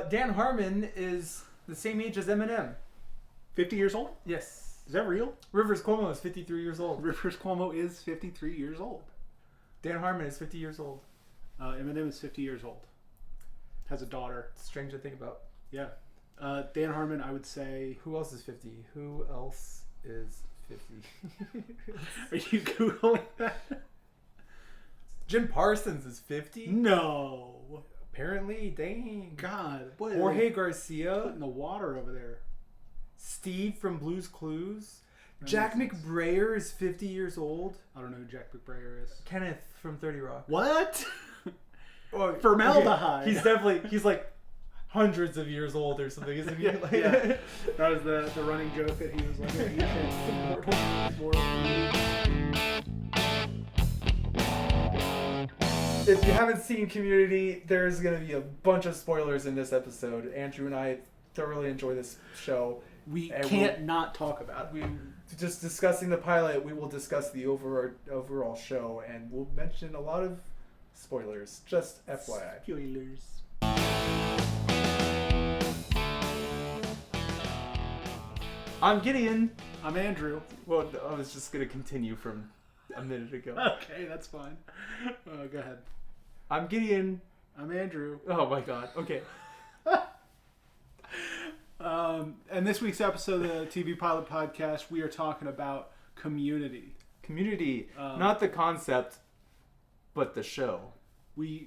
Dan Harmon is the same age as Eminem. 50 years old? Yes. Is that real? Rivers Cuomo is 53 years old. Rivers Cuomo is 53 years old. Dan Harmon is 50 years old. Eminem is 50 years old. Has a daughter. It's strange to think about. Yeah. Dan Harmon, I would say... Who else is 50? Who else is 50? Are you Googling that? Jim Parsons is 50? No. Apparently, dang. God. What Jorge Garcia. Put in the water over there. Steve from Blue's Clues. That Jack makes sense. McBrayer is 50 years old. I don't know who Jack McBrayer is. Kenneth from 30 Rock. What? Oh, Formaldehyde. Okay. He's like hundreds of years old or something, isn't he? Yeah, yeah. That was the running joke that he was like If you haven't seen Community, there's going to be a bunch of spoilers in this episode. Andrew and I thoroughly enjoy this show. We can't not talk about it. We just discussing the pilot, we will discuss the overall show, and we'll mention a lot of spoilers. Just FYI. Spoilers. I'm Gideon. I'm Andrew. Well, I was just going to continue from a minute ago. Okay, that's fine. Go ahead. I'm Gideon. I'm Andrew. Oh my god. Okay. And this week's episode of the TV Pilot Podcast, we are talking about Community. Community. Not the concept, but the show.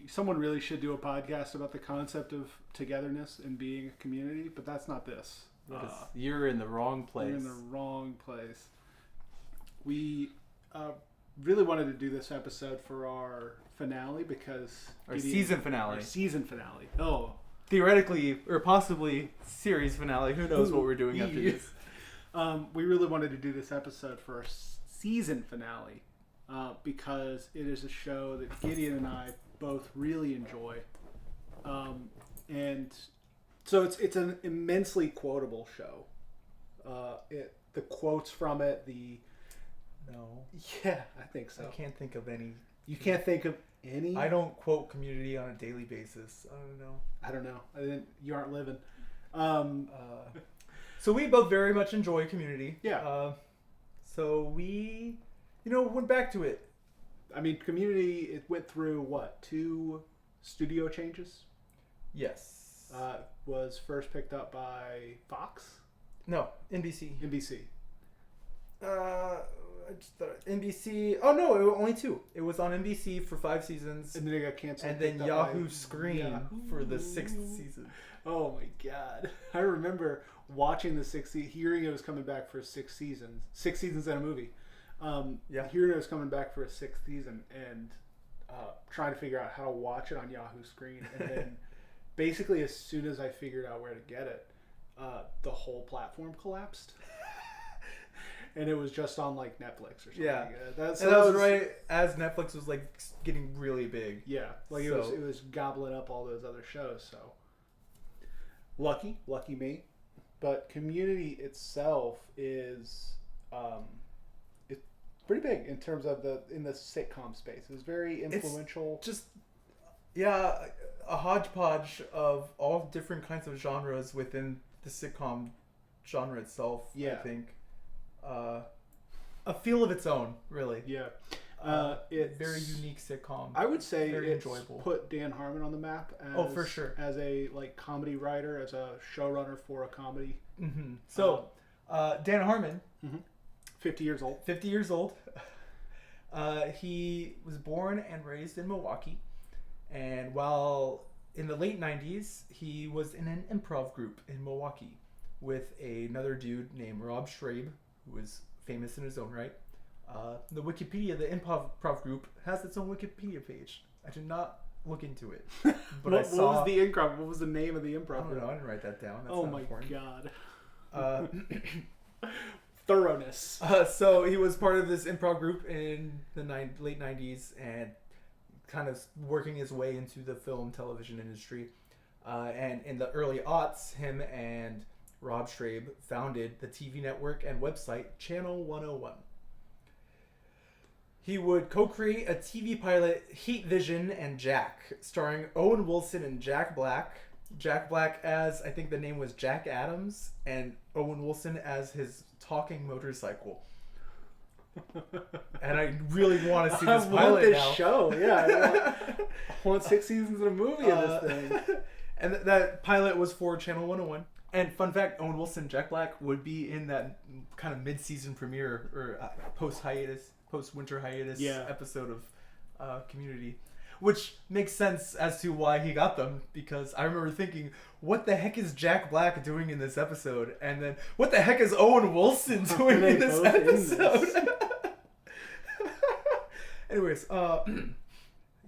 Someone really should do a podcast about the concept of togetherness and being a community, but that's not this. You're in the wrong place. You're in the wrong place. We really wanted to do this episode for our finale because... Our season finale. Our season finale. Oh. Theoretically, or possibly series finale. Who knows what we're doing after this. We really wanted to do this episode for our season finale because it is a show that Gideon and I both really enjoy. And so it's an immensely quotable show. The quotes from it, No. Yeah, I think so. I can't think of any. You can't think of any? I don't quote Community on a daily basis. I don't know. You aren't living. So we both very much enjoy Community. Yeah. So we, went back to it. I mean, Community, it went through, 2 studio changes? Yes. Was first picked up by Fox? No, NBC. NBC. I just thought NBC. Oh no, only 2. It was on NBC for 5 seasons, And then it got canceled. and then Yahoo Screen for the 6th season. Oh my god! I remember watching the 6th season, hearing it was coming back for 6 seasons. 6 seasons in a movie. Hearing it was coming back for a 6th season, and trying to figure out how to watch it on Yahoo Screen, and then basically as soon as I figured out where to get it, the whole platform collapsed. And it was just on like Netflix or something. Yeah, that was right as Netflix was like getting really big. Yeah, like it was gobbling up all those other shows. So lucky me. But Community itself is it's pretty big in terms of in the sitcom space. It's very influential. It's just a hodgepodge of all different kinds of genres within the sitcom genre itself. Yeah. I think. A feel of its own, really. Yeah. It's very unique sitcom. I would say very it's enjoyable. Put Dan Harmon on the map for sure. As a comedy writer, as a showrunner for a comedy. Mm-hmm. So, Dan Harmon, 50 years old. 50 years old. He was born and raised in Milwaukee, and while in the late 90s, he was in an improv group in Milwaukee with another dude named Rob Schrabe, who was famous in his own right. The Wikipedia, the improv group, has its own Wikipedia page. I did not look into it, but what was the improv? What was the name of the improv group? I didn't write that down. That's oh not my important. God! Thoroughness. So he was part of this improv group in the late 90s and kind of working his way into the film television industry. And in the early aughts, him and Rob Schrabe founded the TV network and website Channel 101. He would co-create a TV pilot, Heat Vision and Jack, starring Owen Wilson and Jack Black, Jack Black as, I think the name was Jack Adams, and Owen Wilson as his talking motorcycle. And I really want to see this pilot now. Show. Yeah, I want 6 seasons of a movie of this thing. And that pilot was for Channel 101. And fun fact, Owen Wilson, Jack Black would be in that kind of mid-season premiere or post-winter hiatus episode of Community. Which makes sense as to why he got them, because I remember thinking, what the heck is Jack Black doing in this episode? And then, what the heck is Owen Wilson doing in this episode? Anyways,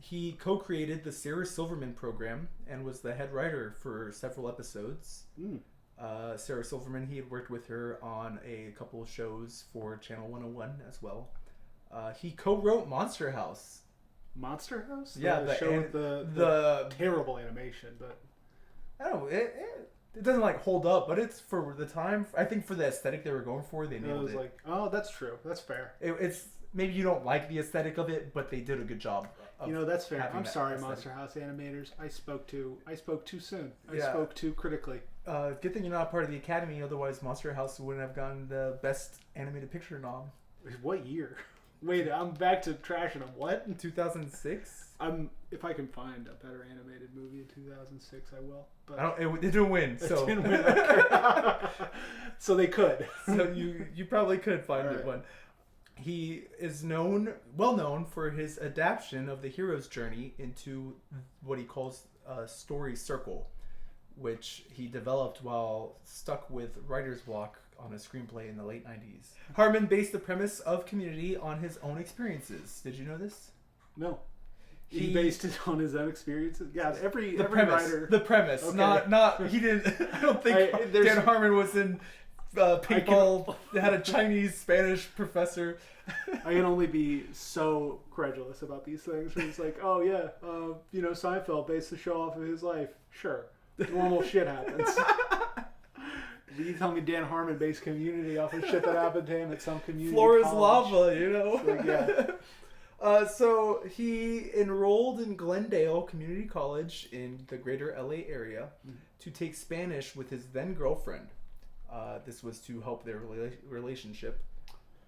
he co-created the Sarah Silverman program and was the head writer for several episodes. Sarah Silverman, he had worked with her on a couple of shows for Channel 101 as well. He co-wrote Monster House. Monster House? Yeah, the show with the terrible animation, but I don't know, it doesn't like hold up, but it's for the time. I think for the aesthetic they were going for, they nailed it. Like, oh, that's true. That's fair. It's maybe you don't like the aesthetic of it, but they did a good job. That's fair. I'm sorry, aesthetic. Monster House animators. I spoke too soon. I spoke too critically. Good thing you're not part of the Academy, otherwise Monster House wouldn't have gotten the Best Animated Picture nom. What year? Wait, I'm back to trashing them. What? In 2006? If I can find a better animated movie in 2006, I will. But it didn't win, so. It didn't win. Okay. So they could. So you probably could find it one. He is well known for his adaptation of the hero's journey into what he calls a story circle, which he developed while stuck with writer's block on a screenplay in the late 90s. Harmon based the premise of Community on his own experiences. Did you know this? No. He based it on his own experiences? Yeah, every premise, writer... The premise. Okay. Not he didn't... I don't think Dan Harmon was in paintball, had a Chinese, Spanish professor. I can only be so credulous about these things. It's like, oh yeah, Seinfeld based the show off of his life. Sure. Normal shit happens. You tell me Dan Harmon based Community off of shit that happened to him at some community Floor is college. lava, Like, yeah. So he enrolled in Glendale Community College in the greater LA area to take Spanish with his then girlfriend. This was to help their relationship.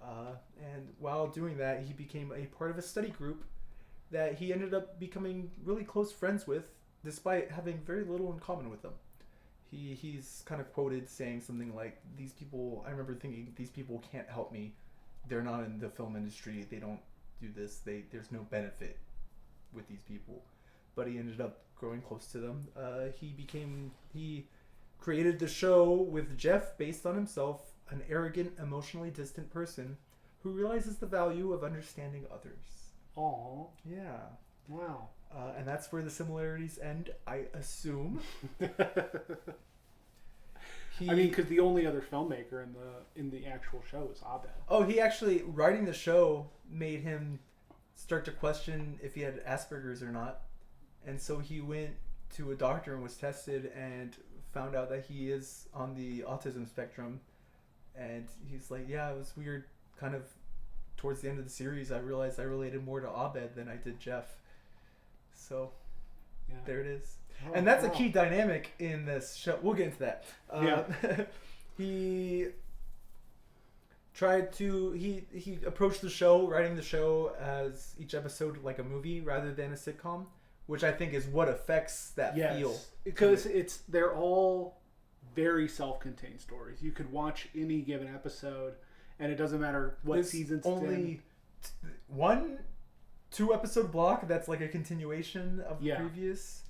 And while doing that, he became a part of a study group that he ended up becoming really close friends with, despite having very little in common with them. He's kind of quoted saying something like, I remember thinking, these people can't help me. They're not in the film industry. They don't do this. There's no benefit with these people. But he ended up growing close to them. He created the show with Jeff based on himself, an arrogant, emotionally distant person who realizes the value of understanding others. Aww. Yeah. Wow. And that's where the similarities end, I assume. Because the only other filmmaker in the actual show is Abed. Oh, he actually, writing the show made him start to question if he had Asperger's or not. And so he went to a doctor and was tested and found out that he is on the autism spectrum. And he's like, yeah, it was weird. Kind of towards the end of the series, I realized I related more to Abed than I did Jeff. So, there it is. Oh, and that's a key dynamic in this show. We'll get into that. He approached the show, writing the show as each episode like a movie rather than a sitcom, which I think is what affects that feel. Because they're all very self-contained stories. You could watch any given episode, and it doesn't matter what season it's only in. 2 episode block that's like a continuation of the previous.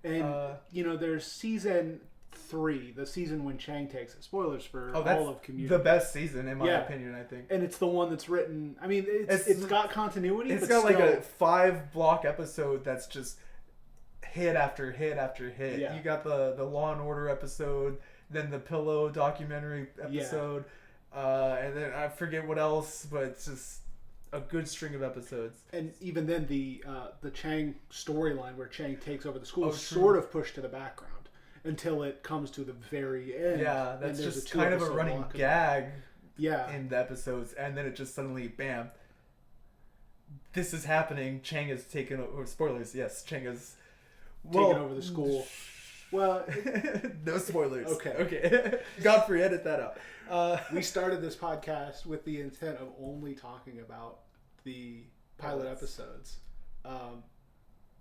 And there's season 3, the season when Chang takes it. Spoilers for all of Community. The best season in my opinion, I think. And it's the one that's written. I mean, it's got continuity. It's got like a 5 block episode that's just hit after hit after hit. Yeah. You got the Law and Order episode, then the Pillow documentary episode, and then I forget what else, but it's just a good string of episodes. And even then, the Chang storyline where Chang takes over the school is sort of pushed to the background until it comes to the very end. Yeah, that's just kind of a running gag in the episodes, and then it just suddenly, bam, this is happening. Chang has taken over. Spoilers, yes, Chang has taken over the school. Well, no spoilers. Okay. Godfrey, edit that out. We started this podcast with the intent of only talking about the pilot episodes.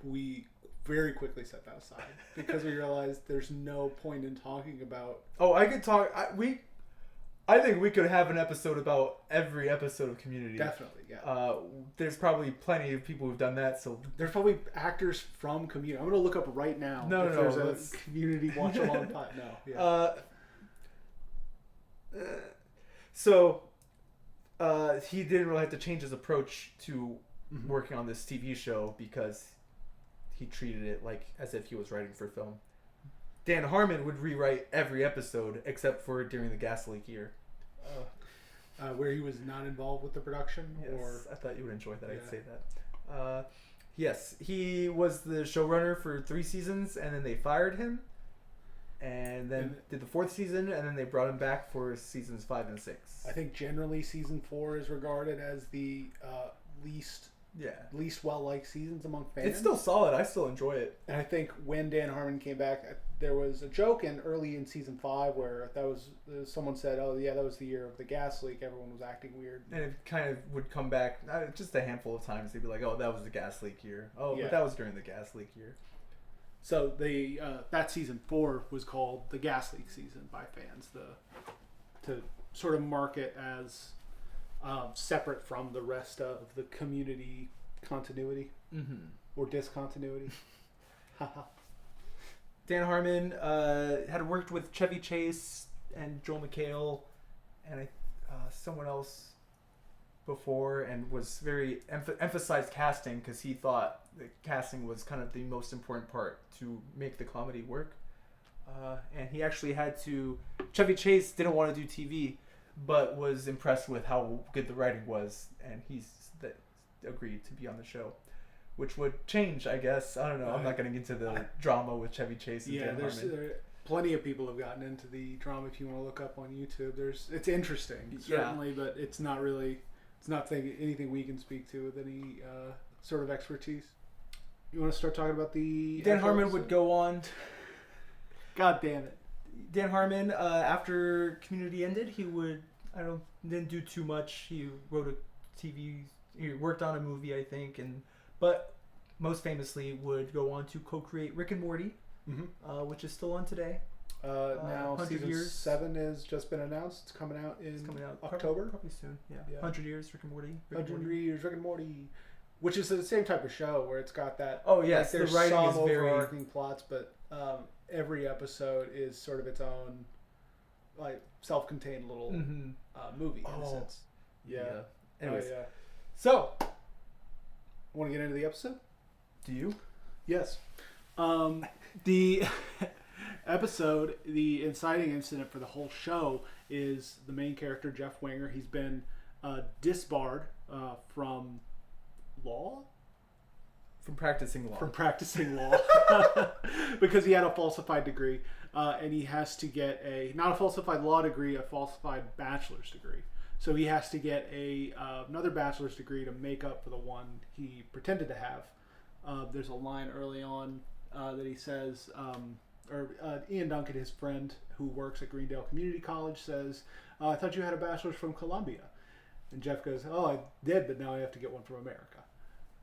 We very quickly set that aside because we realized there's no point in talking about. Oh, I could talk. I think we could have an episode about every episode of Community. Definitely, yeah. There's probably plenty of people who've done that. So there's probably actors from Community. I'm going to look up right now. No, there's a Community watch along pod. No. Yeah. So he didn't really have to change his approach to working on this TV show because he treated it like as if he was writing for film. Dan Harmon would rewrite every episode except for during the gas leak year. Where he was not involved with the production? Yes, or I thought you would enjoy that. Yeah. I'd say that. Yes, he was the showrunner for 3 seasons, and then they fired him, and then did the 4th season, and then they brought him back for seasons 5 and 6. I think generally season 4 is regarded as the least well-liked seasons among fans. It's still solid. I still enjoy it. And I think when Dan Harmon came back, there was a joke early in season 5 where that was someone said, "Oh yeah, that was the year of the gas leak. Everyone was acting weird." And it kind of would come back just a handful of times. They'd be like, "Oh, that was the gas leak year. Oh, yeah. But that was during the gas leak year." So that season 4 was called the gas leak season by fans, to sort of mark it as separate from the rest of the Community continuity or discontinuity. Dan Harmon had worked with Chevy Chase and Joel McHale and someone else before, and was very emphasized casting because he thought the casting was kind of the most important part to make the comedy work. And he actually Chevy Chase didn't want to do TV, but was impressed with how good the writing was, and agreed to be on the show, which would change, I guess. I don't know. I'm not getting into the drama with Chevy Chase and Dan Harmon. Plenty of people have gotten into the drama. If you want to look up on YouTube, it's interesting, certainly, but it's not anything we can speak to with any sort of expertise. You want to start talking about the Dan Harmon episode? Would go on. God damn it. Dan Harmon, after Community ended, he didn't do too much. He wrote a TV. He worked on a movie, I think, but most famously would go on to co-create Rick and Morty, which is still on today. Now season 7 has just been announced. It's coming out in October, probably soon. Yeah. 100 years Rick and Morty. 100 years Rick and Morty, which is the same type of show where it's got that. Oh yes, there's the writing some is overarching plots, but every episode is sort of its own, like, self-contained little movie in a sense. Yeah. Anyways, yeah. So, want to get into the episode? Do you? Yes. The episode, the inciting incident for the whole show is the main character, Jeff Winger. He's been disbarred from law? From practicing law. Because he had a falsified degree. And he has to get not a falsified law degree, a falsified bachelor's degree. So he has to get another bachelor's degree to make up for the one he pretended to have. There's a line early on that he says, Ian Duncan, his friend who works at Greendale Community College, says, "I thought you had a bachelor's from Columbia." And Jeff goes, "Oh, I did, but now I have to get one from America."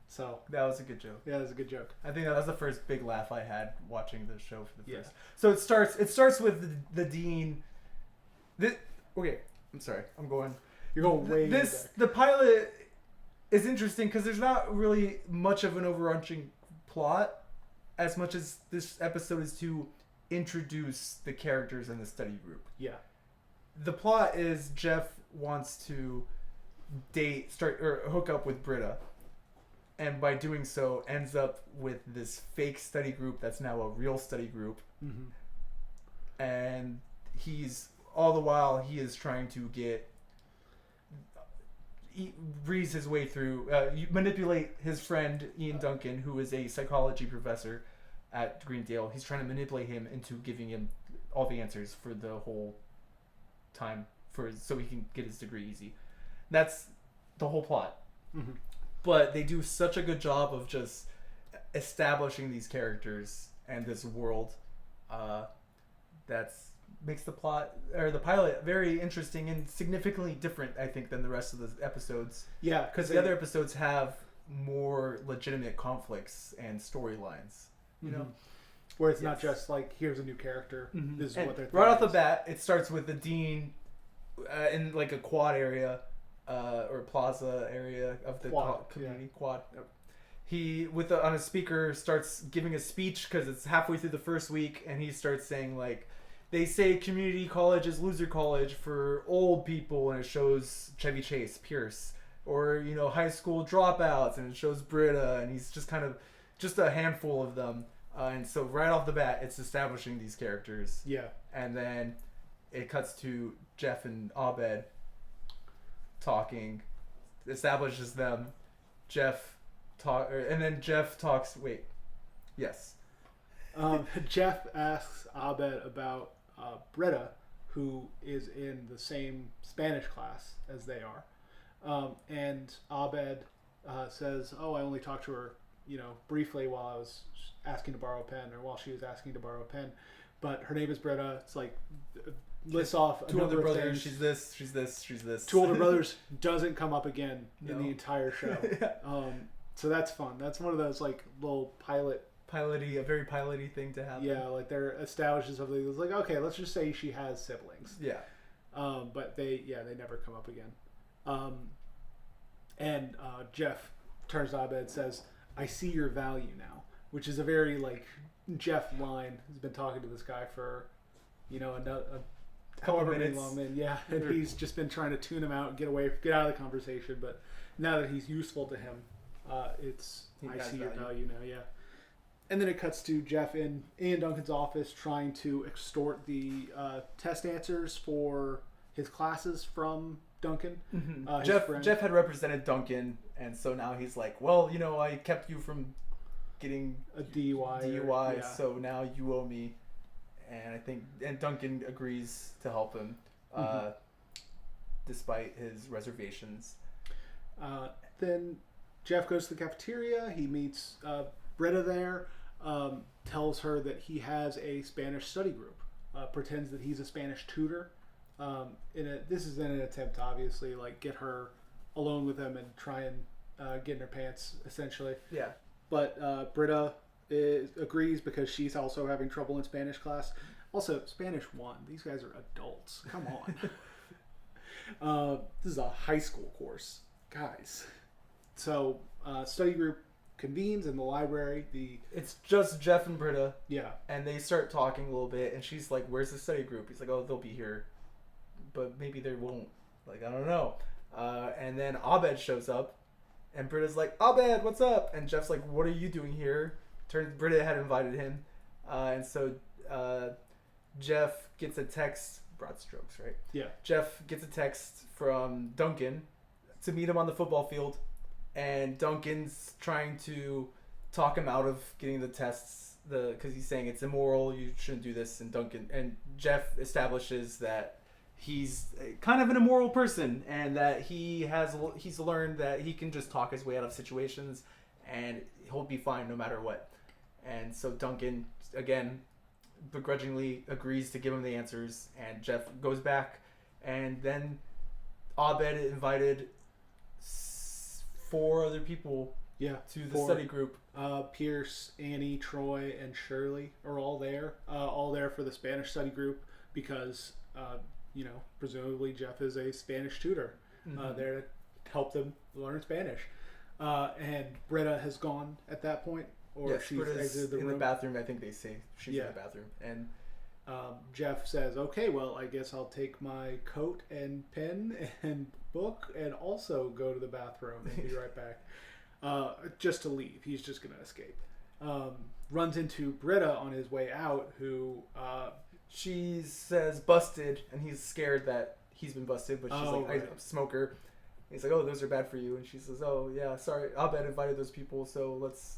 So that was a good joke. Yeah, that was a good joke. I think that was the first big laugh I had watching the show for the first. So it starts with the dean. Okay, I'm sorry. You're going way back. The pilot is interesting because there's not really much of an overarching plot, as much as this episode is to introduce the characters in the study group. Yeah. The plot is Jeff wants to hook up with Britta, and by doing so ends up with this fake study group that's now a real study group. And all the while he is trying to breeze his way through, manipulate his friend Ian Duncan, who is a psychology professor at Greendale. He's trying to manipulate him into giving him all the answers for the whole time, so he can get his degree easy. That's the whole plot. But they do such a good job of just establishing these characters and this world That's makes the plot or the pilot very interesting and significantly different, I think, than the rest of the episodes. Yeah, because the other episodes have more legitimate conflicts and storylines. You know, where it's not just like here's a new character. This is and what they're right off the bat. It starts with the dean in like a quad area or plaza area of the community quad. He on a speaker starts giving a speech because it's halfway through the first week, and he starts saying like, they say community college is loser college for old people, and it shows Chevy Chase, Pierce, or high school dropouts, and it shows Britta, and he's just kind of just a handful of them, and so right off the bat it's establishing these characters. And then it cuts to Jeff and Abed talking, establishes them. And then Jeff talks. Jeff asks Abed about Britta, who is in the same Spanish class as they are, and Abed says, "Oh, I only talked to her, briefly while I was asking to borrow a pen, or while she was asking to borrow a pen, but her name is Britta." It's like lists off two older brothers. She's this. She's this. She's this. Two older brothers doesn't come up again in the entire show. So that's fun. That's one of those like little a very piloty thing to happen. Yeah, like they're established something that's like, okay, let's just say she has siblings. Yeah. But they never come up again. And Jeff turns to Abed and says, "I see your value now," which is a very like Jeff line. He's been talking to this guy for a couple minutes. And he's just been trying to tune him out and get out of the conversation. But now that he's useful to him, I see your value now. Yeah. And then it cuts to Jeff in Duncan's office trying to extort the test answers for his classes from Duncan. Jeff had represented Duncan, and so now he's like, well, I kept you from getting a DUI, so now you owe me. And Duncan agrees to help him, despite his reservations. Then Jeff goes to the cafeteria. He meets Britta there. Tells her that he has a Spanish study group. Pretends that he's a Spanish tutor. This is in an attempt to obviously like get her alone with him and try and get in her pants, essentially. Yeah. But Britta agrees because she's also having trouble in Spanish class. Also, Spanish 1. These guys are adults. Come on. This is a high school course, guys. So, study group convenes in the library. It's just Jeff and Britta. Yeah. And they start talking a little bit, and she's like, "Where's the study group?" He's like, "Oh, they'll be here, but maybe they won't. Like, I don't know." And then Abed shows up, and Britta's like, "Abed, what's up?" And Jeff's like, "What are you doing here?" Britta had invited him, and so Jeff gets a text. Broad strokes, right? Yeah. Jeff gets a text from Duncan to meet him on the football field. And Duncan's trying to talk him out of getting the tests, because he's saying it's immoral, you shouldn't do this. And Jeff establishes that he's kind of an immoral person, and that he's learned that he can just talk his way out of situations, and he'll be fine no matter what. And so Duncan again begrudgingly agrees to give him the answers, and Jeff goes back, and then Abed invited 4 other people to the study group. Pierce, Annie, Troy, and Shirley are all there for the Spanish study group because presumably Jeff is a Spanish tutor there to help them learn Spanish. And Britta has gone at that point, or she's exited the room. In the bathroom. I think they say she's in the bathroom. And Jeff says, "Okay, well, I guess I'll take my coat and pen and book and also go to the bathroom and be right back." Just to leave. He's just going to escape. Runs into Britta on his way out, who she says busted, and he's scared that he's been busted, but she's like, "I'm a smoker." He's like, "Oh, those are bad for you." And she says, "Oh, yeah, sorry. Abed invited those people, so let's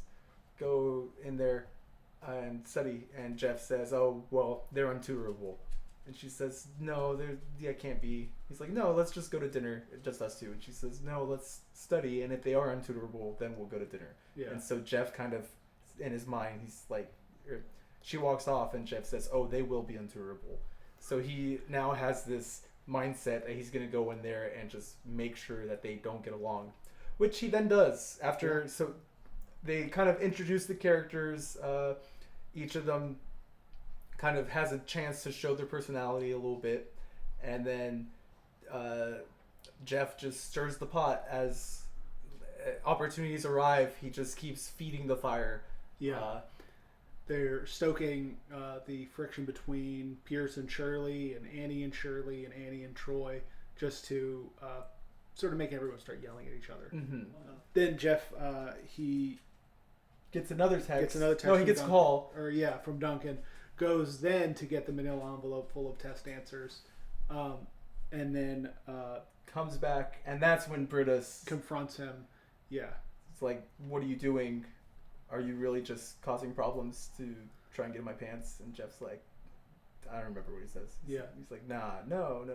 go in there and study." And Jeff says, "Oh, well, they're untutorable." And she says, "No, can't be." He's like, "No, let's just go to dinner, just us two." And she says, "No, let's study, and if they are untutorable, then we'll go to dinner." Yeah. And so Jeff kind of, in his mind, he's like, she walks off, and Jeff says, "Oh, they will be endurable." So he now has this mindset that he's gonna go in there and just make sure that they don't get along, which he then does after. So they kind of introduce the characters. Each of them kind of has a chance to show their personality a little bit, and then Jeff just stirs the pot as opportunities arrive. He just keeps feeding the fire. Yeah. They're stoking the friction between Pierce and Shirley, and Annie and Shirley, and Annie and Troy, just to sort of make everyone start yelling at each other. Mm-hmm. Then Jeff, he gets another text. No, he gets a call. From Duncan. Goes then to get the manila envelope full of test answers, and then comes back, and that's when Britta confronts him. Yeah, it's like, "What are you doing? Are you really just causing problems to try and get in my pants?" And Jeff's like, I don't remember what he says. He's like, "Nah, no."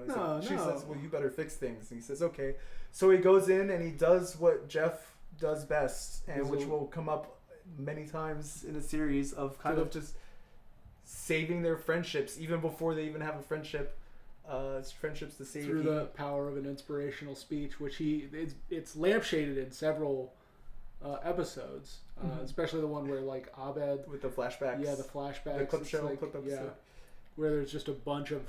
She says, "Well, you better fix things." And he says, "Okay." So he goes in and he does what Jeff does best, and which will come up many times in a series of kind of just saving their friendships even before they even have a friendship. It's friendships to save through the power of an inspirational speech, which it's lampshaded in several episodes, especially the one where like Abed with the flashbacks. Yeah, the flashbacks. The clip show, like, clip episode. Where there's just a bunch of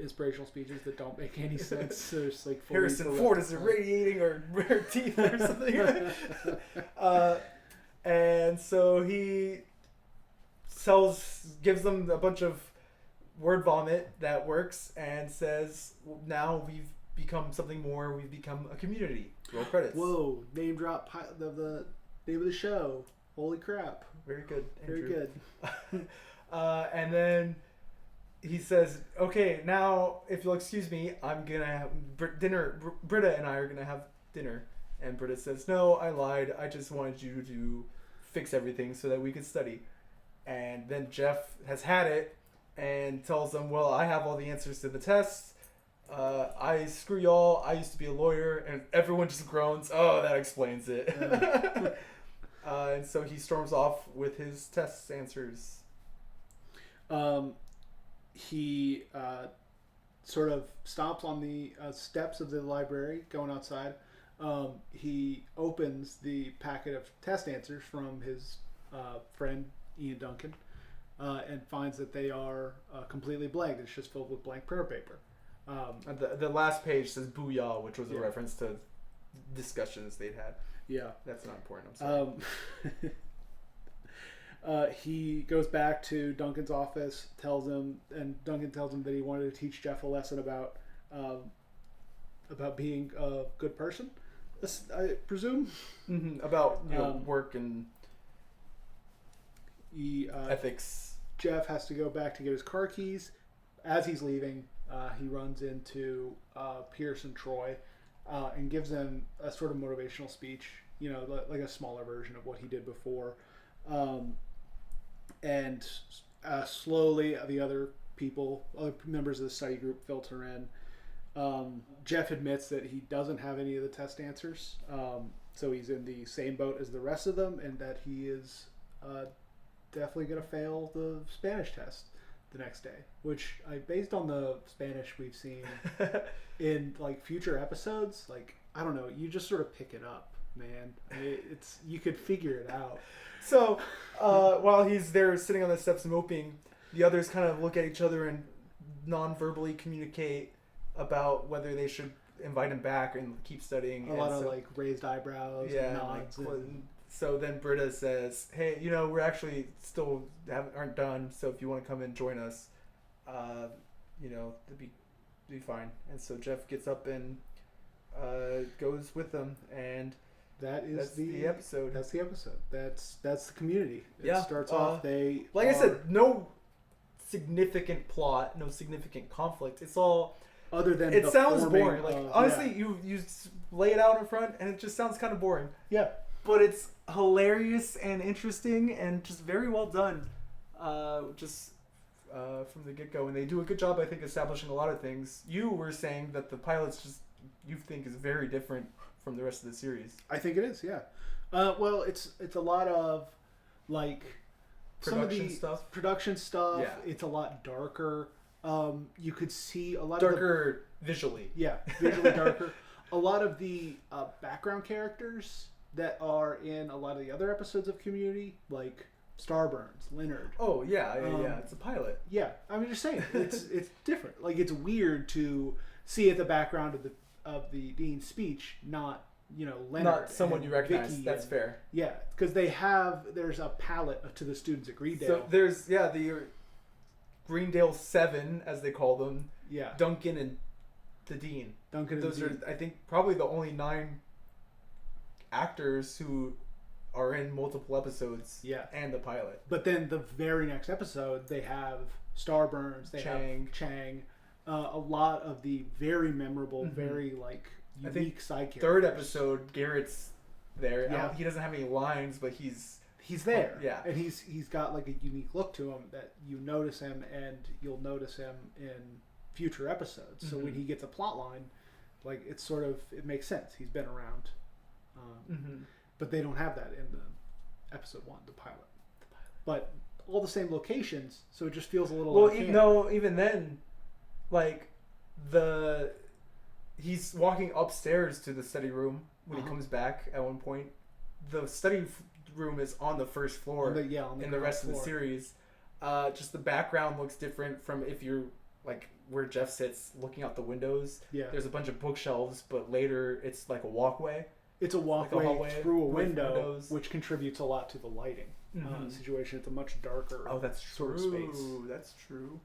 inspirational speeches that don't make any sense. There's like Harrison Ford is irradiating her teeth or something. And so he gives them a bunch of word vomit that works, and says, "Now we've become something more. We've become a community." Roll credits. Whoa! Name drop the name of the show. Holy crap! Very good. Andrew. Very good. And then he says, "Okay, now if you'll excuse me, I'm gonna have dinner. Britta and I are gonna have dinner." And Britta says, "No, I lied. I just wanted you to fix everything so that we could study." And then Jeff has had it and tells them, "Well, I have all the answers to the tests. I screw y'all. I used to be a lawyer." And everyone just groans. "Oh, that explains it." And so he storms off with his test answers. He sort of stops on the steps of the library going outside. He opens the packet of test answers from his friend Ian Duncan, and finds that they are completely blank. It's just filled with blank prayer paper. The last page says "booyah," which was a reference to discussions they'd had. Yeah, that's not important. I'm sorry. He goes back to Duncan's office, Duncan tells him that he wanted to teach Jeff a lesson about being a good person. I presume about work and ethics. Jeff has to go back to get his car keys. As he's leaving, he runs into Pierce and Troy, and gives them a sort of motivational speech. Like a smaller version of what he did before. And slowly the other members of the study group filter in. Jeff admits that he doesn't have any of the test answers, so he's in the same boat as the rest of them, and that he is definitely going to fail the Spanish test the next day, which based on the Spanish we've seen in like future episodes, like, I don't know, you just sort of pick it up, man. You could figure it out. So while he's there sitting on the steps moping, the others kind of look at each other and non-verbally communicate about whether they should invite him back and keep studying. A lot of like raised eyebrows and nods. So then Britta says, "Hey, we're actually still aren't done. So if you want to come and join us, it'd be fine." And so Jeff gets up and goes with them, and that's the episode. That's the episode. That's the community. It starts off. I said, no significant plot, no significant conflict. It's all other than it sounds boring. Like honestly, you lay it out in front, and it just sounds kind of boring. Yeah. But it's hilarious and interesting and just very well done. From the get-go. And they do a good job, I think, establishing a lot of things. You were saying that the pilots you think is very different from the rest of the series. I think it is, yeah. Well, it's a lot of, like, production stuff. Yeah. It's a lot darker. You could see a lot darker visually. Yeah, visually darker. A lot of the background characters that are in a lot of the other episodes of Community, like Starburns, Leonard. Oh yeah. It's a pilot. Yeah, I mean, just saying, it's different. Like, it's weird to see at the background of the Dean's speech, not Leonard, not someone you recognize. Vicky That's fair. Yeah, because there's a palette to the students at Greendale. So there's the Greendale 7, as they call them. Yeah, Duncan and the Dean. Those are, I think, probably the only 9 actors who are in multiple episodes. Yeah, and the pilot. But then the very next episode, they have Starburns. They have Chang. A lot of the very memorable, very unique side characters. Third episode, Garrett's there. Yeah. He doesn't have any lines, but he's there. Yeah, and he's got like a unique look to him that you notice him, and you'll notice him in future episodes. So when he gets a plot line, like, it's sort of, it makes sense. He's been around, but they don't have that in the episode 1, the pilot. But all the same locations, so it just feels a little. Well, even then, like, he's walking upstairs to the study room when he comes back at one point. The study room is on the first floor in the rest of the series. Just the background looks different from if you're like where Jeff sits looking out the windows. Yeah, there's a bunch of bookshelves, but later it's like a walkway. It's a walkway, like a through a window, which contributes a lot to the lighting situation. It's a much darker sort of space. That's true.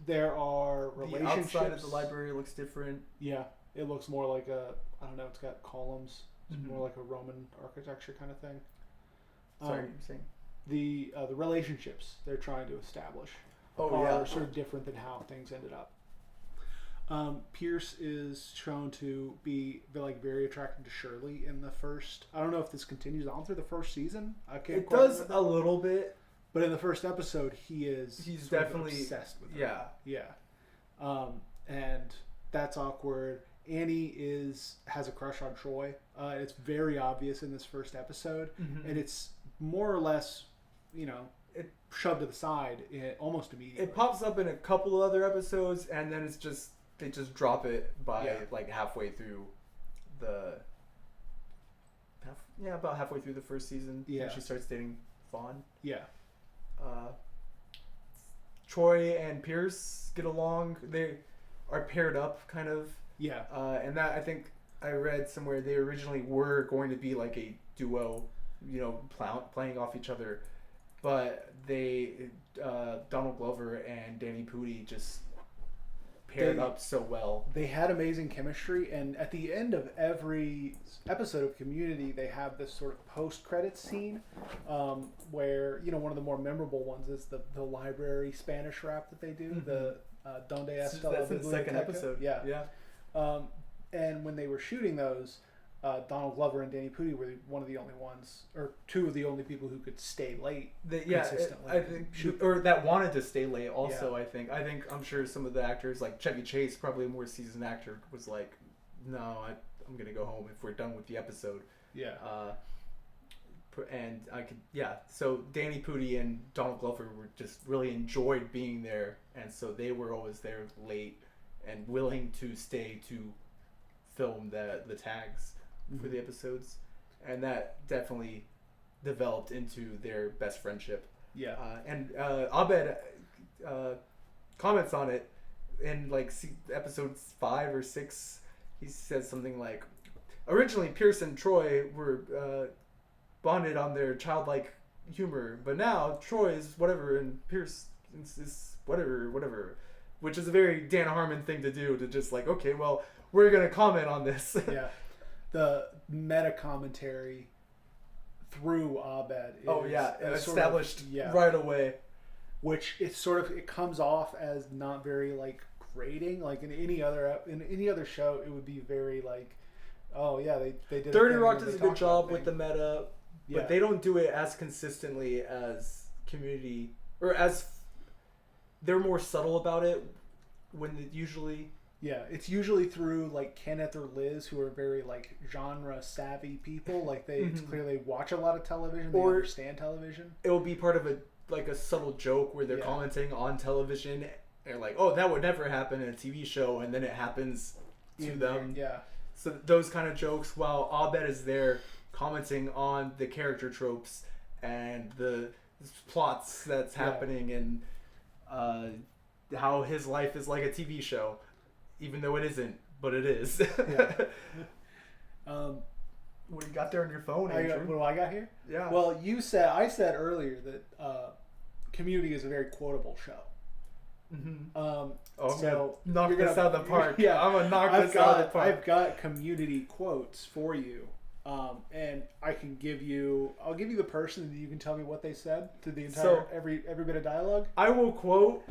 There are relationships. The outside of the library looks different. Yeah, it looks more like I don't know, it's got columns. It's more like a Roman architecture kind of thing. Sorry, you're saying? The relationships they're trying to establish are sort of different than how things ended up. Pierce is shown to be very attracted to Shirley in the first. I don't know if this continues on through the first season. It does a little bit, but in the first episode, he's definitely obsessed with her. Yeah. And that's awkward. Annie has a crush on Troy. It's very obvious in this first episode, and it's more or less, it shoved to the side almost immediately. It pops up in a couple of other episodes, and then they just drop it by halfway through about halfway through the first season. Yeah, when she starts dating Vaughn. Yeah. Troy and Pierce get along. They are paired up, kind of. Yeah. And that, I think I read somewhere, they originally were going to be like a duo, playing off each other, but Donald Glover and Danny Pudi just paired up so well. They had amazing chemistry, and at the end of every episode of Community, they have this sort of post-credits scene where, one of the more memorable ones is the library Spanish rap that they do, the Donde Está la Biblioteca. That's in the second episode. Yeah. And when they were shooting those, Donald Glover and Danny Pudi were one of the only ones, or two of the only people who could stay late consistently. I think, or that wanted to stay late also, I think. I'm sure some of the actors, like Chevy Chase, probably a more seasoned actor, was like, no, I'm going to go home if we're done with the episode. Yeah. And so Danny Pudi and Donald Glover were just really enjoyed being there, and so they were always there late and willing to stay to film the tags for the episodes, and that definitely developed into their best friendship. Yeah. And Abed comments on it in episode 5 or 6. He says something like, originally Pierce and Troy were bonded on their childlike humor, but now Troy is whatever and Pierce is whatever, which is a very Dan Harmon thing to do, to just okay, well, we're going to comment on this. Yeah. The meta commentary through Abed is established right away. Which it comes off as not very grating. Like in any other show, it would be very they did. 30 Rock does a good job with the meta, but they don't do it as consistently as Community, or as they're more subtle about it when usually Yeah, it's usually through like Kenneth or Liz, who are very like genre savvy people. Like it's clear they watch a lot of television, they understand television. It will be part of a subtle joke where they're commenting on television. They're like, "Oh, that would never happen in a TV show," and then it happens to them. Yeah. So those kind of jokes, while Abed is there commenting on the character tropes and the plots that's happening and how his life is like a TV show, even though it isn't, but it is. What do you got there on your phone, Andrew? What do I got here? Yeah. Well, I said earlier that Community is a very quotable show. So knock this out of the park. Yeah, I'm gonna knock this out of the park. I've got Community quotes for you, and I'll give you the person, and you can tell me what they said through the entire every bit of dialogue. I will quote,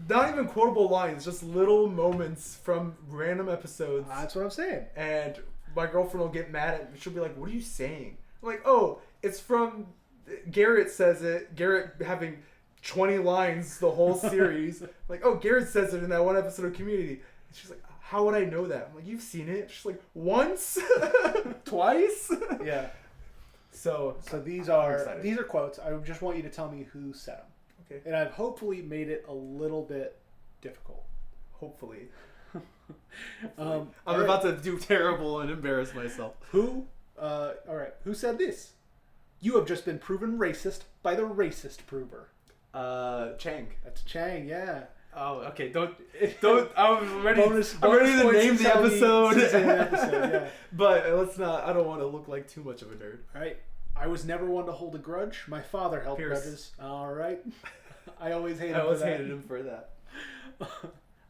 not even quotable lines, just little moments from random episodes. That's what I'm saying. And my girlfriend will get mad at me. She'll be like, "What are you saying?" I'm like, "Oh, it's from Garrett says it." Garrett having 20 lines the whole series. Like, "Oh, Garrett says it in that one episode of Community." And she's like, "How would I know that?" I'm like, "You've seen it." She's like, "Once?" "Twice?" Yeah. So these are quotes. I just want you to tell me who said them. Okay. And I've hopefully made it a little bit difficult. Hopefully. I'm about to do terrible and embarrass myself. All right. Who said this? "You have just been proven racist by the racist prover." Chang. That's Chang, yeah. Oh, okay. Don't. I'm ready. I'm ready to name the episode. Yeah. But let's not. I don't want to look like too much of a nerd. All right. "I was never one to hold a grudge. My father held Pierce. grudges." All right. I always hated him for that.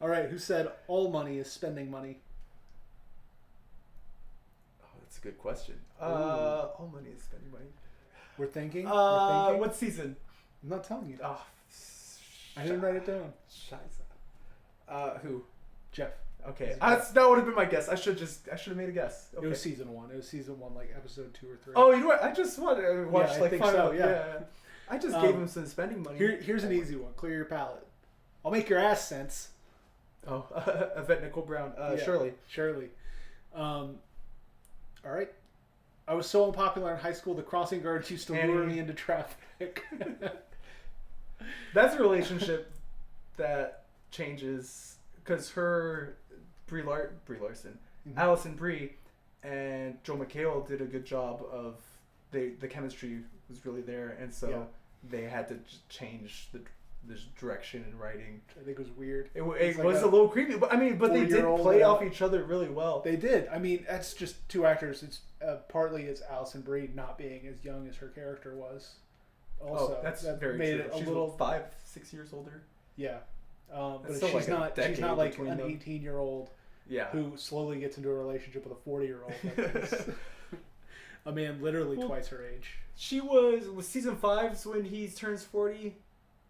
All right. Who said all money is spending money? Oh, that's a good question. All money is spending money. We're thinking. What season? I'm not telling you. Oh, I didn't write it down. Scheiße. Who? Jeff. Okay, that would have been my guess. I should have made a guess. Okay. It was season 1. It was season 1, like episode 2 or 3. Oh, you know what? I just watched like 5 so, yeah. I just gave him some spending money. Here's an easy one. Clear your palate. "I'll make your ass sense." Oh, Yvette Nicole Brown. Shirley. All right. "I was so unpopular in high school, the crossing guards used to lure me into traffic." That's a relationship that changes because Brie Larson, Allison Brie, and Joel McHale did a good job of the chemistry was really there, and so they had to change the direction in writing. I think it was weird. It was a little creepy, but they did play off each other really well. They did. I mean, that's just two actors. It's partly it's Allison Brie not being as young as her character was. Also, that's that very made true. it a She's little 5-6 years older. Yeah, but still she's not like between an them. 18-year-old who slowly gets into a relationship with a 40-year-old. A man literally twice her age. She was season 5's when he turns 40.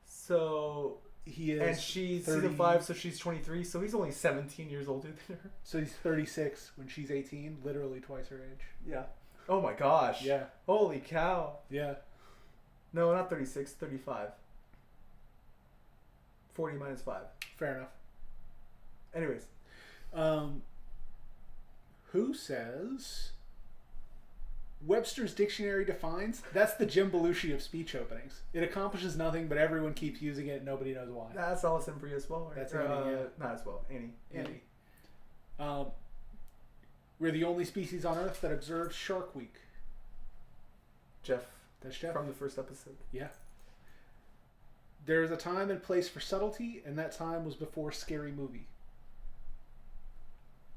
So he is, and she's 30, season 5, so she's 23. So he's only 17 years older than her. So he's 36 when she's 18. Literally twice her age. Yeah. Oh my gosh. Yeah. Holy cow. Yeah. No, not 36. 35. 40 minus 5. Fair enough. Anyways. Who says Webster's dictionary defines that's the Jim Belushi of speech openings. It accomplishes nothing, but everyone keeps using it and nobody knows why. That's Allison Brie as well, right? That's Annie, not as well. Annie. We're the only species on Earth that observes Shark Week. Jeff. That's Jeff. From the first episode. Yeah. There is a time and place for subtlety, and that time was before Scary Movie.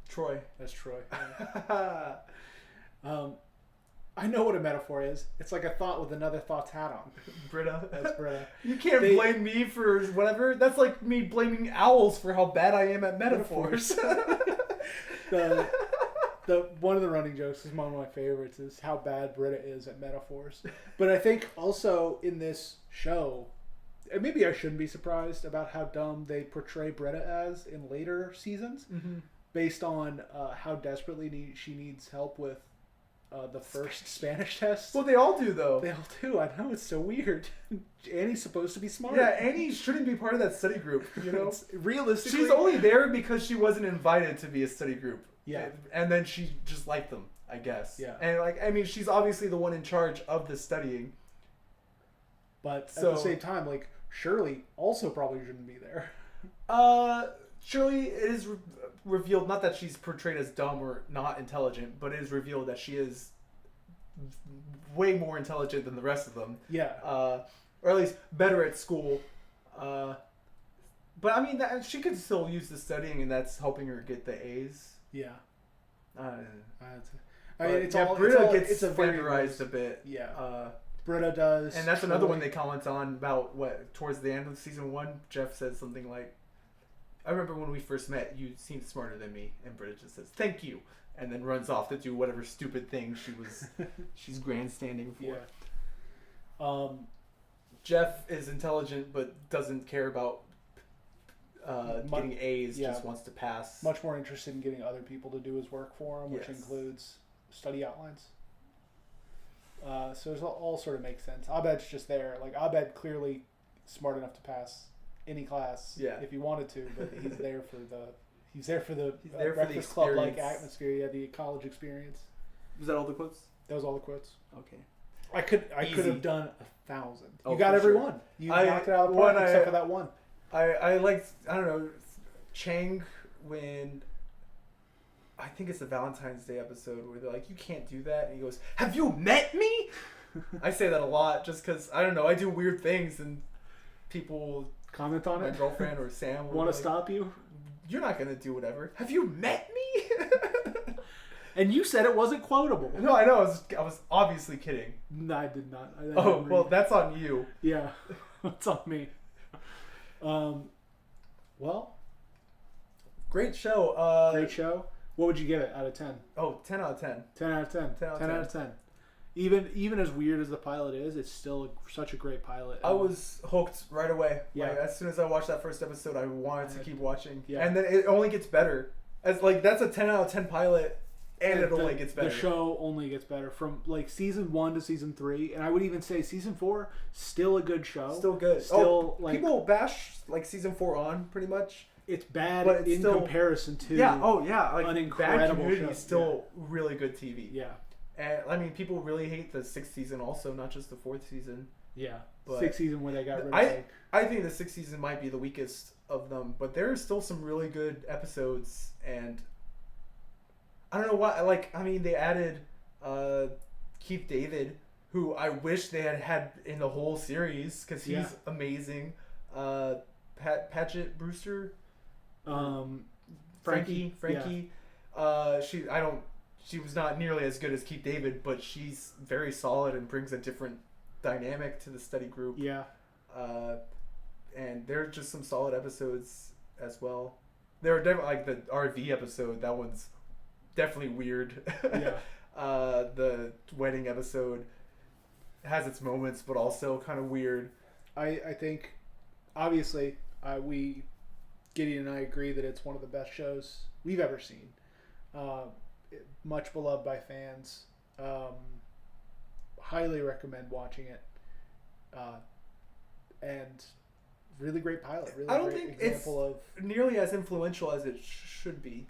Troy. That's Troy. Yeah. I know what a metaphor is. It's like a thought with another thought's hat on. Britta. That's Britta. You can't blame me for whatever. That's like me blaming owls for how bad I am at metaphors. One of the running jokes is one of my favorites is how bad Britta is at metaphors. But I think also in this show, and maybe I shouldn't be surprised about how dumb they portray Britta as in later seasons, based on how desperately she needs help with the first Spanish test. Well, they all do though. They all do. I know, it's so weird. Annie's supposed to be smart. Yeah, Annie shouldn't be part of that study group. You know, realistically, she's only there because she wasn't invited to be a study group. Yeah, and then she just liked them, I guess. Yeah, and like I mean, she's obviously the one in charge of the studying. But at the same time, like Shirley also probably shouldn't be there. Shirley, it is revealed, not that she's portrayed as dumb or not intelligent, but it is revealed that she is way more intelligent than the rest of them. Yeah. Or at least better at school. But I mean, she could still use the studying, and that's helping her get the A's. Yeah. Britta gets familiarized a bit. Yeah. Britta does. And that's another one they comment on about what, towards the end of season 1, Jeff says something like, I remember when we first met, you seemed smarter than me. And Britta just says, thank you. And then runs off to do whatever stupid thing she's grandstanding for. Yeah. Jeff is intelligent but doesn't care about getting A's, just wants to pass. Much more interested in getting other people to do his work for him, which includes study outlines. So it all sort of makes sense. Abed's just there. Like, Abed clearly smart enough to pass any class if he wanted to, but he's there for the Breakfast Club like atmosphere, the college experience. Was that all the quotes? That was all the quotes. Okay. I could have done 1,000. Oh, you got every sure. one. You knocked it out of the park except for that one. I liked, I don't know, Chang when, I think it's the Valentine's Day episode where they're like, you can't do that. And he goes, have you met me? I say that a lot just because, I don't know, I do weird things and people comment on my it. girlfriend or Sam want to stop you. You're not gonna do whatever. Have you met me? And you said it wasn't quotable. No, I know. I was obviously kidding. No, I did not. Well, that's on you. Yeah, it's on me. Well, great show. Great show. What would you give it out of 10? Oh, 10 out of 10. 10 out of 10. 10 out of 10. Even as weird as the pilot is, it's still such a great pilot. I was hooked right away. Yeah. Like, as soon as I watched that first episode, I wanted to keep watching. Yeah. And then it only gets better. As like that's a 10 out of 10 pilot, and it only gets better. The show only gets better from like season 1 to season 3, and I would even say season 4 still a good show. Still good. People bash like season 4 on pretty much. It's bad, but it's in comparison to like an incredible Bad Community show. is still really good TV. Yeah. And I mean, people really hate the 6th season also, not just the 4th season. Yeah. But 6th season where they got rid of I think the 6th season might be the weakest of them, but there are still some really good episodes, and I don't know what, like, I mean, they added Keith David, who I wish they had in the whole series, because he's amazing. Patchett Brewster? Frankie. Yeah. She was not nearly as good as Keith David, but she's very solid and brings a different dynamic to the study group. Yeah. And there are just some solid episodes as well. There are definitely, like, the RV episode, that one's definitely weird. Yeah. The wedding episode has its moments, but also kind of weird. I think, obviously, Gideon and I agree that it's one of the best shows we've ever seen. Much beloved by fans. Highly recommend watching it. And really great pilot. Really I don't great think example it's nearly as influential as it should be.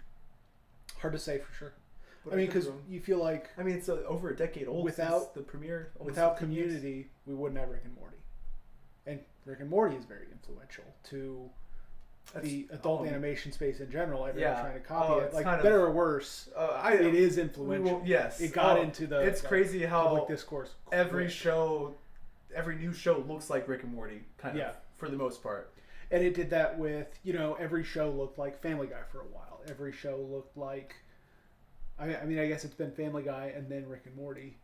Hard to say for sure. But I mean, because you feel like... I mean, it's over a decade old since the premiere. Without Community, we wouldn't have Rick and Morty. And Rick and Morty is very influential to the adult animation space in general. Everyone's trying to copy it. Like, better or worse, it is influential. Yes. It got into the... It's crazy how public discourse. Every new show looks like Rick and Morty, kind of, for the most part. And it did that with, every show looked like Family Guy for a while. Every show looked like... I mean, I guess it's been Family Guy and then Rick and Morty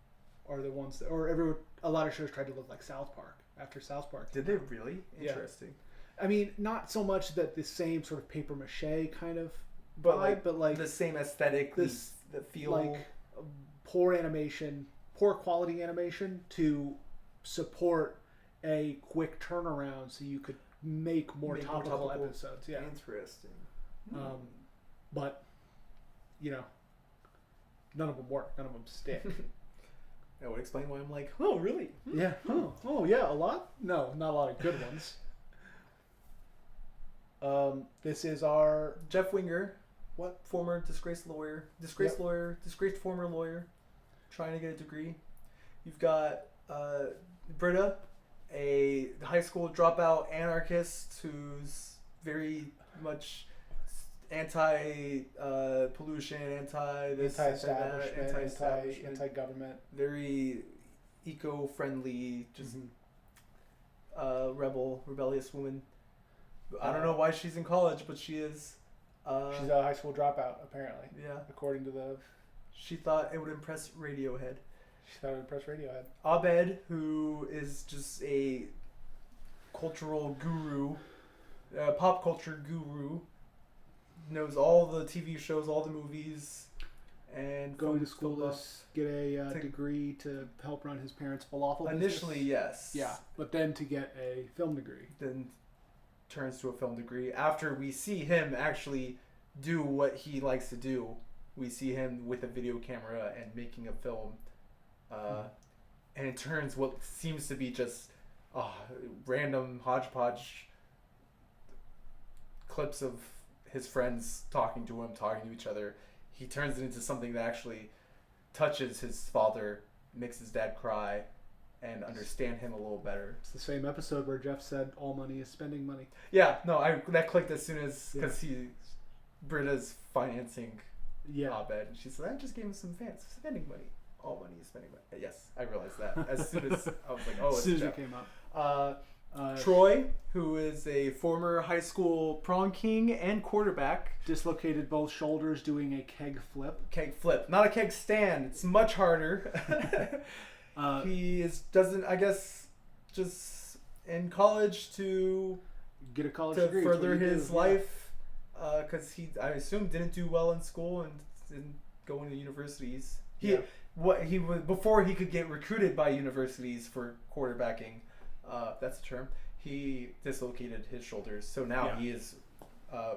are the ones that... Or a lot of shows tried to look like South Park after South Park. Did they really? Interesting. I mean, not so much that the same sort of paper mache kind of vibe, vibe, but like the same aesthetic, the feel, like poor quality animation to support a quick turnaround, so you could make more topical episodes. Yeah, interesting. But none of them work. None of them stick. That would explain why I'm like, oh, really? Yeah. Oh, yeah. A lot? No, not a lot of good ones. This is our Jeff Winger. What? Former disgraced lawyer. Disgraced former lawyer. Trying to get a degree. You've got Britta, a high school dropout anarchist who's very much anti-pollution, anti-establishment, anti-government. Very eco-friendly, just rebellious woman. I don't know why she's in college, but she is. She's a high school dropout, apparently. Yeah. According to the... She thought it would impress Radiohead. She thought it would impress Radiohead. Abed, who is just a cultural guru, pop culture guru, knows all the TV shows, all the movies, and going to school to get a degree to help run his parents' falafel business. Initially, yes. Yeah, but then to get a film degree. Then turns to a film degree. After we see him actually do what he likes to do, we see him with a video camera and making a film. And it turns what seems to be just random hodgepodge clips of his friends talking to each other. He turns it into something that actually touches his father, makes his dad cry, and understand him a little better. It's the same episode where Jeff said all money is spending money. Yeah, no, that clicked as soon as, because Britta's financing Abed. And she said, I just gave him some spending money. All money is spending money. Yes, I realized that as soon as I was like, as soon as it came up. Troy, who is a former high school prom king and quarterback, dislocated both shoulders doing a keg flip. Keg flip, not a keg stand. It's much harder. He doesn't, I guess, just in college to get a college degree to further his life, because he, I assume, didn't do well in school and didn't go into universities. Before he could get recruited by universities for quarterbacking, that's the term. He dislocated his shoulders, so now he is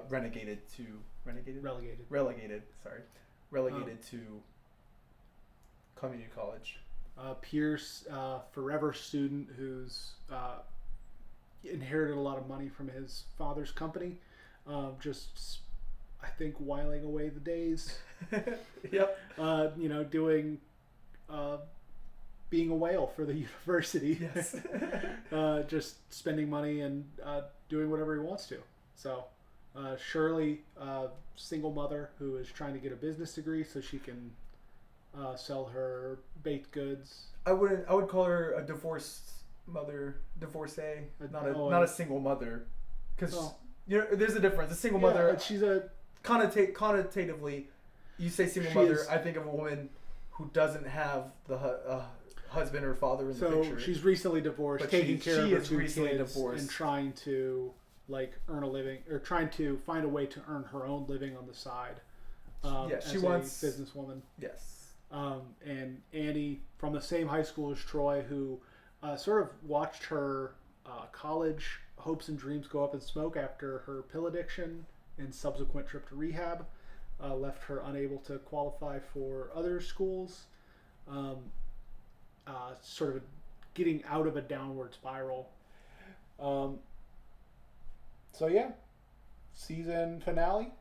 relegated to community college. Pierce, forever student who's inherited a lot of money from his father's company, just I think whiling away the days. Yep. Doing being a whale for the university. Yes. Just spending money and doing whatever he wants to. So Shirley, single mother who is trying to get a business degree so she can sell her baked goods. I would call her a divorced mother, divorcee, not a single mother, because there's a difference. A single mother. She's a connotatively. You say single mother, I think of a woman who doesn't have the husband or father in the picture. So she's recently divorced, taking care of her two kids, divorced, and trying to earn a living, or trying to find a way to earn her own living on the side. She wants a businesswoman. Yes. And Annie from the same high school as Troy, who sort of watched her college hopes and dreams go up in smoke after her pill addiction and subsequent trip to rehab, left her unable to qualify for other schools, sort of getting out of a downward spiral. Season finale.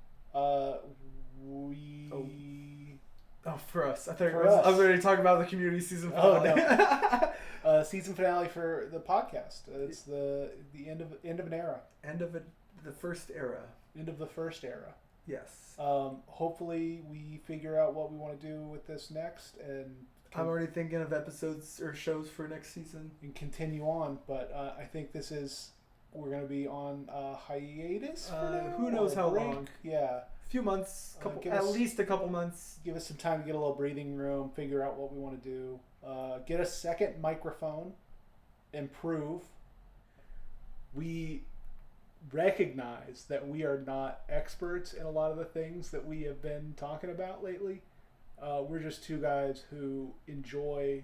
For us. I was ready to talk about the community season finale. Oh, no. Season finale for the podcast. It's the end of an era. End of the first era. End of the first era. Yes. Hopefully we figure out what we want to do with this next, and I'm already thinking of episodes or shows for next season and continue on. But I think we're going to be on hiatus for now. Who knows how long? Yeah. Few months, at least a couple months. Give us some time to get a little breathing room, figure out what we want to do, get a second microphone, improve. We recognize that we are not experts in a lot of the things that we have been talking about lately. We're just two guys who enjoy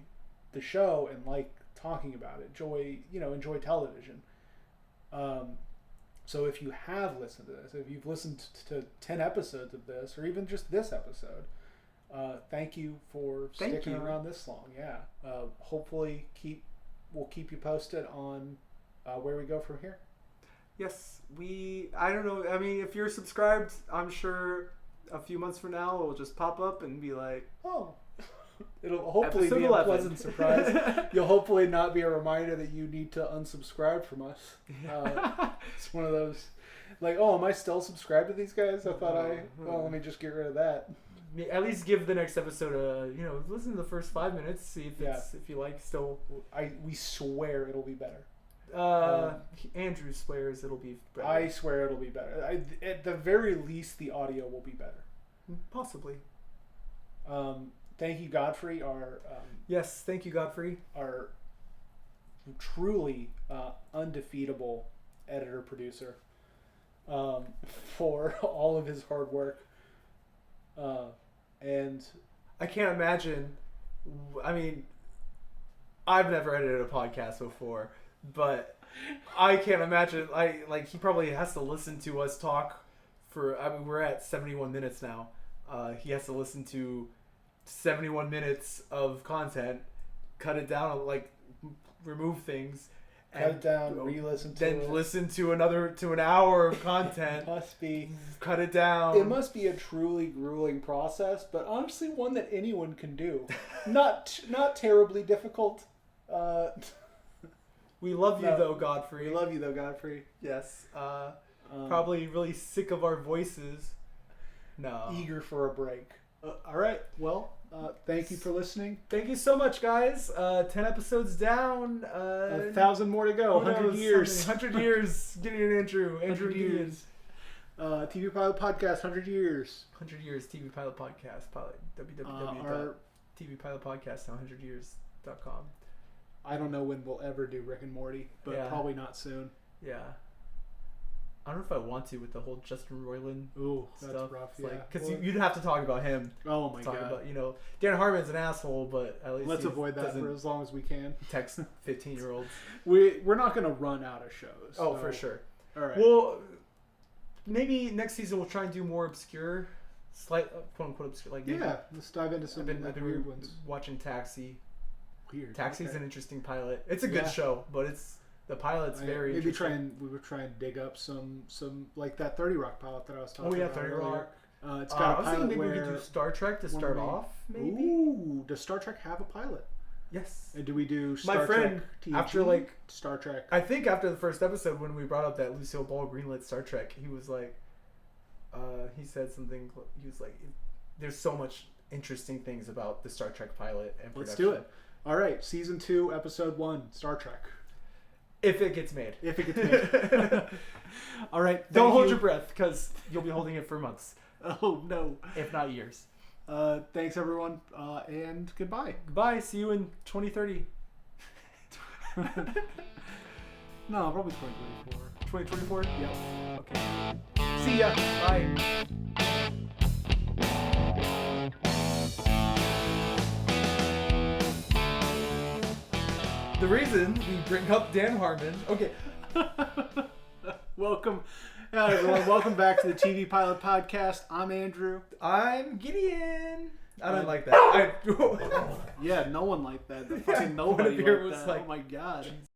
the show and like talking about it, enjoy television. So if you have listened to this, if you've listened to 10 episodes of this, or even just this episode, thank you for sticking around this long. Yeah. Hopefully we'll keep you posted on where we go from here. Yes, I don't know. I mean, if you're subscribed, I'm sure a few months from now it'll just pop up and be like, oh. It'll hopefully be 11. a pleasant surprise. You'll hopefully not be a reminder that you need to unsubscribe from us. It's one of those, like, oh, am I still subscribed to these guys? I thought well, let me just get rid of that. At least give the next episode listen to the first 5 minutes, see if if you like still. We swear it'll be better. Andrew swears it'll be better. I swear it'll be better. At the very least, the audio will be better. Possibly. Thank you, Godfrey. Yes, thank you, Godfrey. Our truly undefeatable editor-producer for all of his hard work. And I can't imagine. I mean, I've never edited a podcast before, but I can't imagine. He probably has to listen to us talk for. I mean, we're at 71 minutes now. He has to listen to 71 minutes of content, cut it down, remove things, cut it down, re-listen to it, then listen to an hour of content. Must be cut it down. It must be a truly grueling process, but honestly one that anyone can do. not terribly difficult. We love you though, Godfrey. We love you though, Godfrey. Yes. Probably really sick of our voices. No. Eager for a break. All right. Well, thank you for listening. Thank you so much, guys. 10 episodes down. 1,000 more to go. 100 years. 100 years. Gideon Andrew. 100 years. TV Pilot Podcast, 100 years. 100 years. TV Pilot Podcast. www.tvpilotpodcast100years.com. I don't know when we'll ever do Rick and Morty, but probably not soon. Yeah. I don't know if I want to with the whole Justin Roiland stuff. That's rough. Because you'd have to talk about him. Oh my god. About, Dan Harmon's an asshole, but at least let's avoid that for as long as we can. Text 15-year-olds. We're not going to run out of shows. Oh, for sure. All right. Well, maybe next season we'll try and do more obscure, quote unquote obscure. Let's dive into some I've been weird ones. Watching Taxi. Weird. Taxi's an interesting pilot. It's a good show, but the pilot's very interesting. We were trying to dig up some like that 30 Rock pilot that I was talking about. Oh yeah, 30 Rock. It's got a pilot maybe we could do Star Trek to start off. Maybe. Ooh, does Star Trek have a pilot? Yes. And do we do Star My friend, Trek TNG? after Star Trek? I think after the first episode when we brought up that Lucille Ball greenlit Star Trek, he was like, he said something. He was like, "There's so much interesting things about the Star Trek pilot and production." Let's do it. All right, season 2, episode 1, Star Trek. If it gets made. If it gets made. All right. Don't hold your breath because you'll be holding it for months. Oh, no. If not years. Thanks, everyone, and goodbye. Goodbye. See you in 2030. No, probably 2024. 2024? Yep. Okay. See ya. Bye. The reason we bring up Dan Harmon. Okay. Welcome, everyone. Welcome back to the TV Pilot Podcast. I'm Andrew. I'm Gideon. I don't like that. Yeah, no one liked that. Fucking nobody liked that. Like, oh my god.